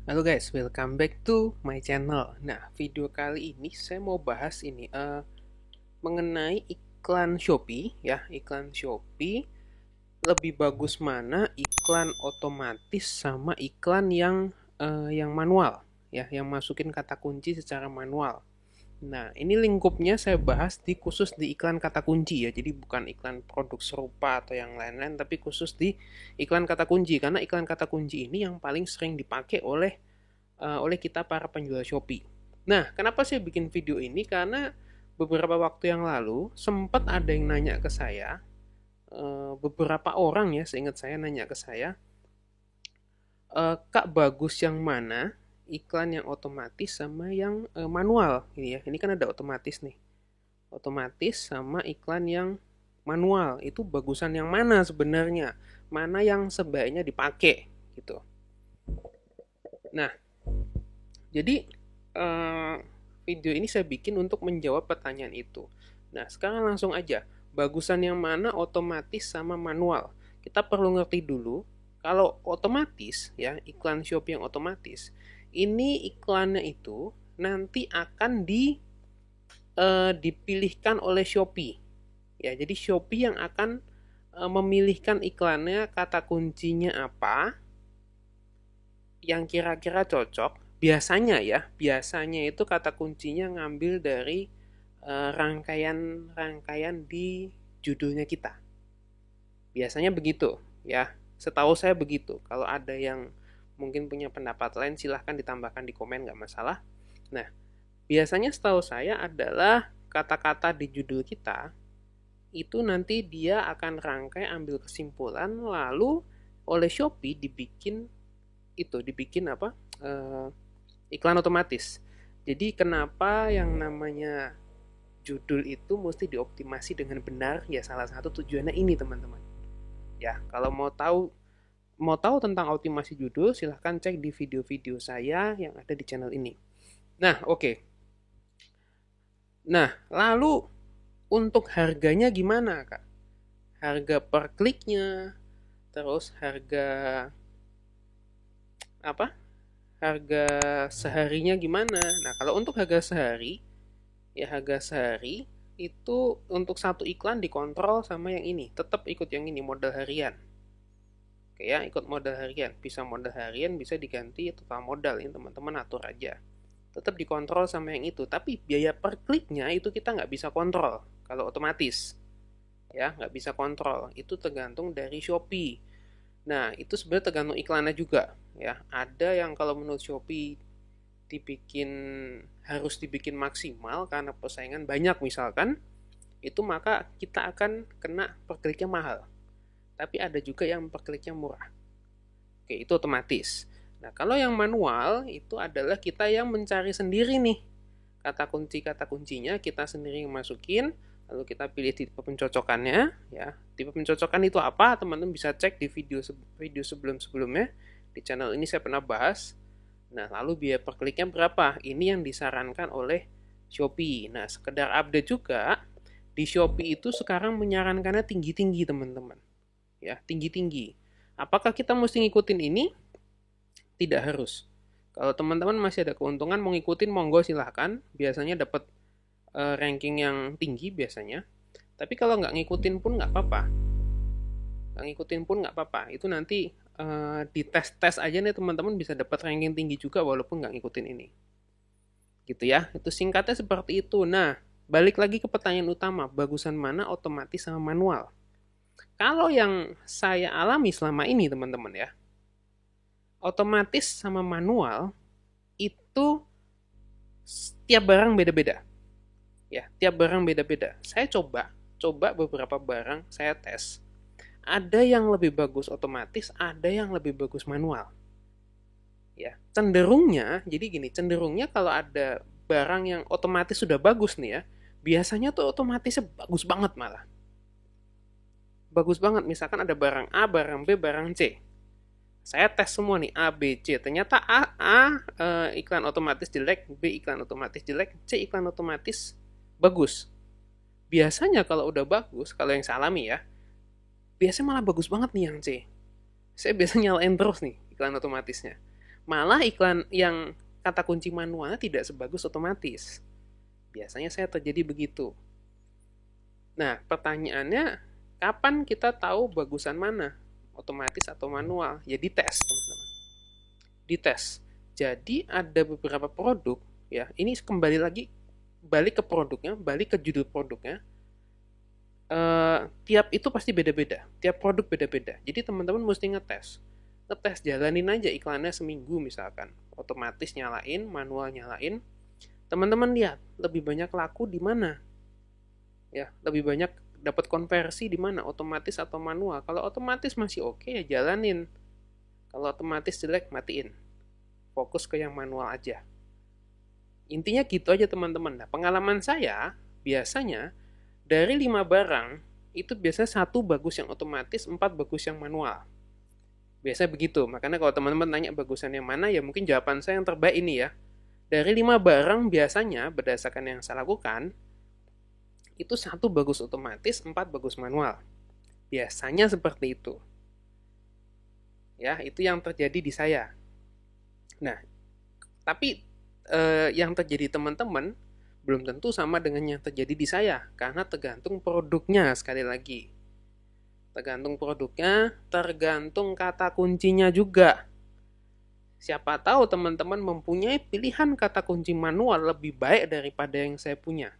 Halo guys, welcome back to my channel. Nah, video kali ini saya mau bahas ini mengenai iklan Shopee ya. Iklan Shopee lebih bagus mana iklan otomatis sama iklan yang manual ya, yang masukin kata kunci secara manual. Nah, ini lingkupnya saya bahas khusus di iklan kata kunci ya. Jadi bukan iklan produk serupa atau yang lain-lain, tapi khusus di iklan kata kunci karena iklan kata kunci ini yang paling sering dipakai oleh kita para penjual Shopee. Nah, kenapa saya bikin video ini? Karena beberapa waktu yang lalu sempat ada yang nanya ke saya, beberapa orang ya, seingat saya nanya ke saya, Kak bagus yang mana? Iklan yang otomatis sama yang manual ini ya. Ini kan ada otomatis nih. Otomatis sama iklan yang manual itu bagusan yang mana sebenarnya? Mana yang sebaiknya dipakai gitu. Nah, jadi eh, video ini saya bikin untuk menjawab pertanyaan itu. Nah, sekarang langsung aja. Bagusan yang mana otomatis sama manual? Kita perlu ngerti dulu. Kalau otomatis, ya iklan Shopee yang otomatis, ini iklannya itu nanti akan dipilihkan oleh Shopee. Ya, jadi Shopee yang akan memilihkan iklannya, kata kuncinya apa, yang kira-kira cocok. Biasanya itu kata kuncinya ngambil dari rangkaian-rangkaian di judulnya kita. Biasanya begitu ya. Setahu saya begitu. Kalau ada yang mungkin punya pendapat lain silahkan ditambahkan di komen, nggak masalah. Nah, biasanya setahu saya adalah kata-kata di judul kita itu nanti dia akan rangkai ambil kesimpulan lalu oleh Shopee dibikin apa, iklan otomatis. Jadi kenapa yang namanya judul itu mesti dioptimasi dengan benar? Ya salah satu tujuannya ini teman-teman. Ya kalau mau tahu tentang optimasi judul silahkan cek di video-video saya yang ada di channel ini. Nah oke. Okay. Nah lalu untuk harganya gimana kak? Harga per kliknya, terus harga apa? Harga seharinya gimana? Nah kalau untuk harga sehari itu untuk satu iklan dikontrol sama yang ini, tetap ikut yang ini modal harian. Oke ya, ikut modal harian. Bisa modal harian, bisa diganti total modal, ini teman-teman atur aja. Tetap dikontrol sama yang itu, tapi biaya per kliknya itu kita nggak bisa kontrol kalau otomatis. Ya, nggak bisa kontrol. Itu tergantung dari Shopee. Nah, itu sebenarnya tergantung iklannya juga. Ya, ada yang kalau menurut Shopee dibikin harus dibikin maksimal karena persaingan banyak misalkan, itu maka kita akan kena per kliknya mahal. Tapi ada juga yang per kliknya murah. Oke, itu otomatis. Nah, kalau yang manual itu adalah kita yang mencari sendiri nih. Kata kuncinya kita sendiri yang masukin, lalu kita pilih tipe pencocokannya ya. Tipe pencocokan itu apa? Teman-teman bisa cek di video sebelum-sebelumnya. Di channel ini saya pernah bahas. Nah, lalu biaya per kliknya berapa? Ini yang disarankan oleh Shopee. Nah, sekedar update juga, di Shopee itu sekarang menyarankannya tinggi-tinggi, teman-teman. Ya, tinggi-tinggi. Apakah kita mesti ngikutin ini? Tidak harus. Kalau teman-teman masih ada keuntungan mau ngikutin, monggo silahkan. Biasanya dapat ranking yang tinggi biasanya. Tapi kalau nggak ngikutin pun nggak apa-apa. Nggak ngikutin pun nggak apa-apa. Itu nanti di tes-tes aja nih teman-teman bisa dapat ranking tinggi juga walaupun nggak ngikutin ini. Gitu ya. Itu singkatnya seperti itu. Nah, balik lagi ke pertanyaan utama. Bagusan mana otomatis sama manual? Kalau yang saya alami selama ini teman-teman ya, otomatis sama manual itu tiap barang beda-beda. Ya, tiap barang beda-beda. Saya coba beberapa barang saya tes. Ada yang lebih bagus otomatis, ada yang lebih bagus manual. Ya, cenderungnya kalau ada barang yang otomatis sudah bagus nih ya, biasanya tuh otomatisnya bagus banget malah. Bagus banget, misalkan ada barang A, barang B, barang C. Saya tes semua nih A, B, C. Ternyata iklan otomatis jelek, B iklan otomatis jelek, C iklan otomatis bagus. Biasanya kalau udah bagus, kalau yang saya alami ya, biasanya malah bagus banget nih yang C. Saya biasanya nyalain terus nih iklan otomatisnya. Malah iklan yang kata kunci manualnya tidak sebagus otomatis. Biasanya saya terjadi begitu. Nah, pertanyaannya, kapan kita tahu bagusan mana? Otomatis atau manual? Ya dites, teman-teman. Dites. Jadi ada beberapa produk, ya, ini kembali lagi, balik ke produknya, balik ke judul produknya. Tiap itu pasti beda-beda. Tiap produk beda-beda. Jadi teman-teman mesti ngetes. Ngetes, jalanin aja iklannya seminggu misalkan. Otomatis nyalain, manual nyalain. Teman-teman lihat, lebih banyak laku di mana? Ya, lebih banyak dapat konversi di mana, otomatis atau manual. Kalau otomatis masih oke, ya jalanin. Kalau otomatis jelek, matiin. Fokus ke yang manual aja. Intinya gitu aja teman-teman. Nah, pengalaman saya biasanya dari 5 barang itu biasanya 1 bagus yang otomatis, 4 bagus yang manual. Biasanya begitu. Makanya kalau teman-teman nanya bagusan yang mana, ya mungkin jawaban saya yang terbaik ini ya. Dari 5 barang biasanya berdasarkan yang saya lakukan, itu 1 bagus otomatis, 4 bagus manual. Biasanya seperti itu. Ya, itu yang terjadi di saya. Nah, tapi yang terjadi teman-teman belum tentu sama dengan yang terjadi di saya, karena tergantung produknya sekali lagi. Tergantung produknya, tergantung kata kuncinya juga. Siapa tahu teman-teman mempunyai pilihan kata kunci manual lebih baik daripada yang saya punya.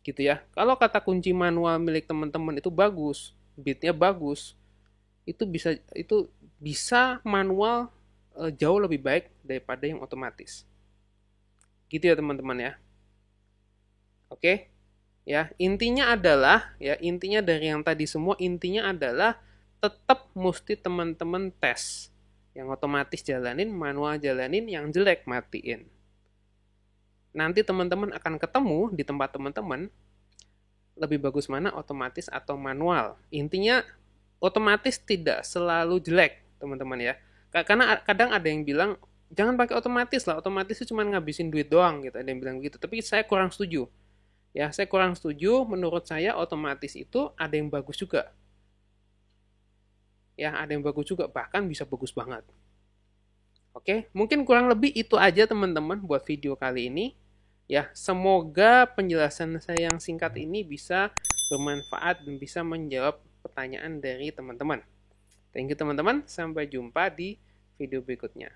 Gitu ya. Kalau kata kunci manual milik teman-teman itu bagus, bitnya bagus, itu bisa manual jauh lebih baik daripada yang otomatis. Gitu ya teman-teman ya. Oke. Ya, intinya dari yang tadi semua intinya adalah tetap mesti teman-teman tes. Yang otomatis jalanin, manual jalanin, yang jelek matiin. Nanti teman-teman akan ketemu di tempat teman-teman lebih bagus mana, otomatis atau manual. Intinya otomatis tidak selalu jelek, teman-teman ya. Karena kadang ada yang bilang jangan pakai otomatis lah, otomatis itu cuma ngabisin duit doang gitu, ada yang bilang gitu. Tapi saya kurang setuju. Ya, saya kurang setuju. Menurut saya otomatis itu ada yang bagus juga. Ya, ada yang bagus juga, bahkan bisa bagus banget. Oke, mungkin kurang lebih itu aja teman-teman buat video kali ini. Ya, semoga penjelasan saya yang singkat ini bisa bermanfaat dan bisa menjawab pertanyaan dari teman-teman. Thank you teman-teman, sampai jumpa di video berikutnya.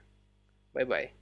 Bye-bye.